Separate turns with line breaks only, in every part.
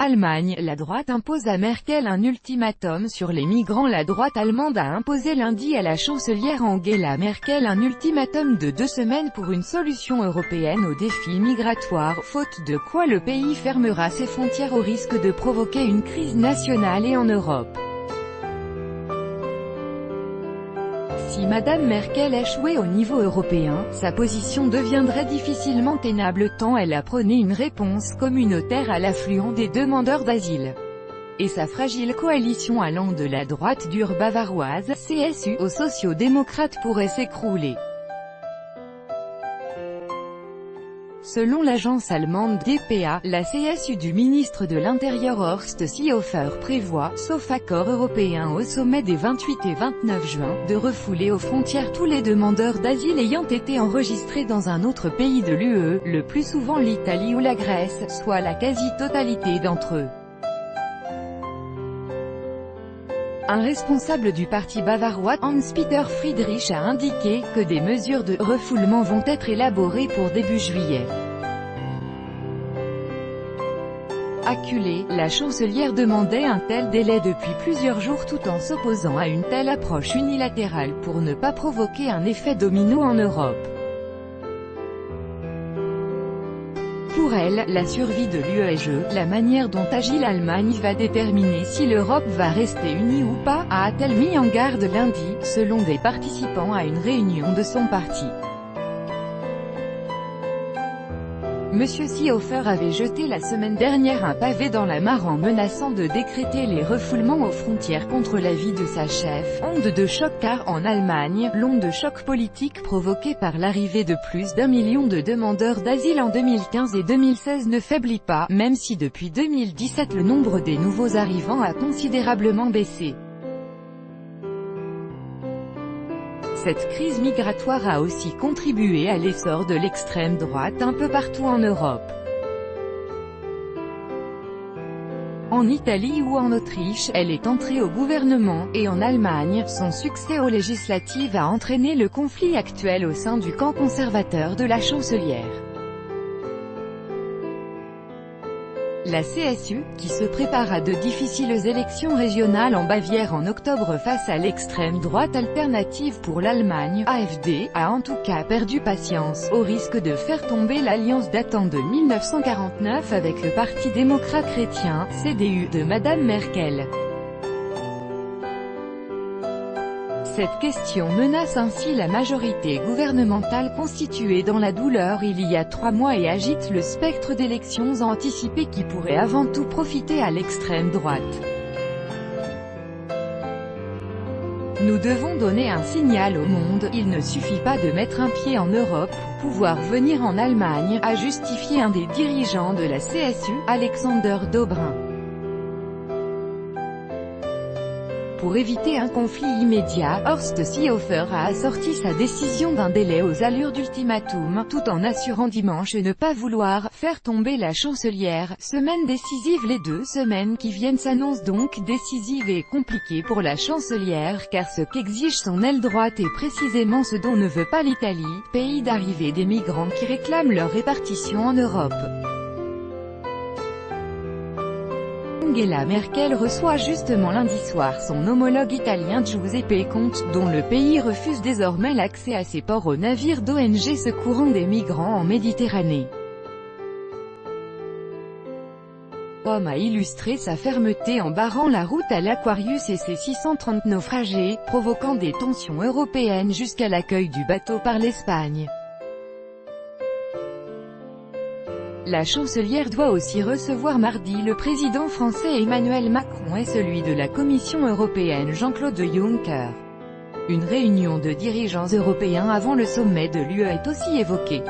Allemagne, la droite impose à Merkel un ultimatum sur les migrants. La droite allemande a imposé lundi à la chancelière Angela Merkel un ultimatum de 2 semaines pour une solution européenne aux défis migratoires, faute de quoi le pays fermera ses frontières au risque de provoquer une crise nationale et en Europe. Si Madame Merkel échouait au niveau européen, sa position deviendrait difficilement tenable tant elle a prôné une réponse communautaire à l'afflux des demandeurs d'asile. Et sa fragile coalition allant de la droite dure bavaroise, CSU, aux sociaux-démocrates pourrait s'écrouler. Selon l'agence allemande dpa, la CSU du ministre de l'Intérieur Horst Seehofer prévoit, sauf accord européen au sommet des 28 et 29 juin, de refouler aux frontières tous les demandeurs d'asile ayant été enregistrés dans un autre pays de l'UE, le plus souvent l'Italie ou la Grèce, soit la quasi-totalité d'entre eux. Un responsable du parti bavarois, Hans-Peter Friedrich, a indiqué que des mesures de refoulement vont être élaborées pour début juillet. Acculée, la chancelière demandait un tel délai depuis plusieurs jours tout en s'opposant à une telle approche unilatérale pour ne pas provoquer un effet domino en Europe. Pour elle, la survie de l'UE est jeu, la manière dont agit l'Allemagne va déterminer si l'Europe va rester unie ou pas, a-t-elle mis en garde lundi, selon des participants à une réunion de son parti. Monsieur Seehofer avait jeté la semaine dernière un pavé dans la mare en menaçant de décréter les refoulements aux frontières contre l'avis de sa chef. Onde de choc car en Allemagne, l'onde de choc politique provoquée par l'arrivée de plus d'1 million de demandeurs d'asile en 2015 et 2016 ne faiblit pas, même si depuis 2017 le nombre des nouveaux arrivants a considérablement baissé. Cette crise migratoire a aussi contribué à l'essor de l'extrême droite un peu partout en Europe. En Italie ou en Autriche, elle est entrée au gouvernement, et en Allemagne, son succès aux législatives a entraîné le conflit actuel au sein du camp conservateur de la chancelière. La CSU, qui se prépare à de difficiles élections régionales en Bavière en octobre face à l'extrême droite alternative pour l'Allemagne, AfD, a en tout cas perdu patience, au risque de faire tomber l'alliance datant de 1949 avec le Parti démocrate chrétien, CDU, de Madame Merkel. Cette question menace ainsi la majorité gouvernementale constituée dans la douleur il y a 3 mois et agite le spectre d'élections anticipées qui pourraient avant tout profiter à l'extrême droite. Nous devons donner un signal au monde, il ne suffit pas de mettre un pied en Europe pour pouvoir venir en Allemagne, a justifié un des dirigeants de la CSU, Alexander Dobrindt. Pour éviter un conflit immédiat, Horst Seehofer a assorti sa décision d'un délai aux allures d'ultimatum, tout en assurant dimanche ne pas vouloir faire tomber la chancelière. Semaine décisive. Les 2 semaines qui viennent s'annoncent donc décisives et compliquées pour la chancelière car ce qu'exige son aile droite est précisément ce dont ne veut pas l'Italie, pays d'arrivée des migrants qui réclament leur répartition en Europe. Angela Merkel reçoit justement lundi soir son homologue italien Giuseppe Conte, dont le pays refuse désormais l'accès à ses ports aux navires d'ONG secourant des migrants en Méditerranée. Rome a illustré sa fermeté en barrant la route à l'Aquarius et ses 630 naufragés, provoquant des tensions européennes jusqu'à l'accueil du bateau par l'Espagne. La chancelière doit aussi recevoir mardi le président français Emmanuel Macron et celui de la Commission européenne Jean-Claude Juncker. Une réunion de dirigeants européens avant le sommet de l'UE est aussi évoquée.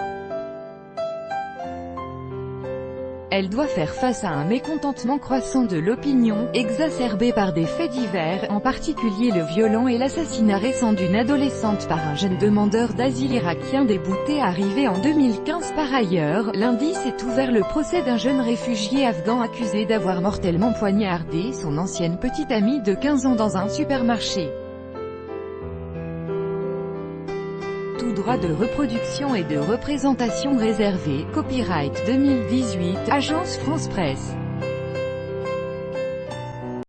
Elle doit faire face à un mécontentement croissant de l'opinion, exacerbé par des faits divers, en particulier le violent et l'assassinat récent d'une adolescente par un jeune demandeur d'asile irakien débouté arrivé en 2015. Par ailleurs, lundi s'est ouvert le procès d'un jeune réfugié afghan accusé d'avoir mortellement poignardé son ancienne petite amie de 15 ans dans un supermarché. Tout droit de reproduction et de représentation réservé, copyright 2018, Agence France Presse.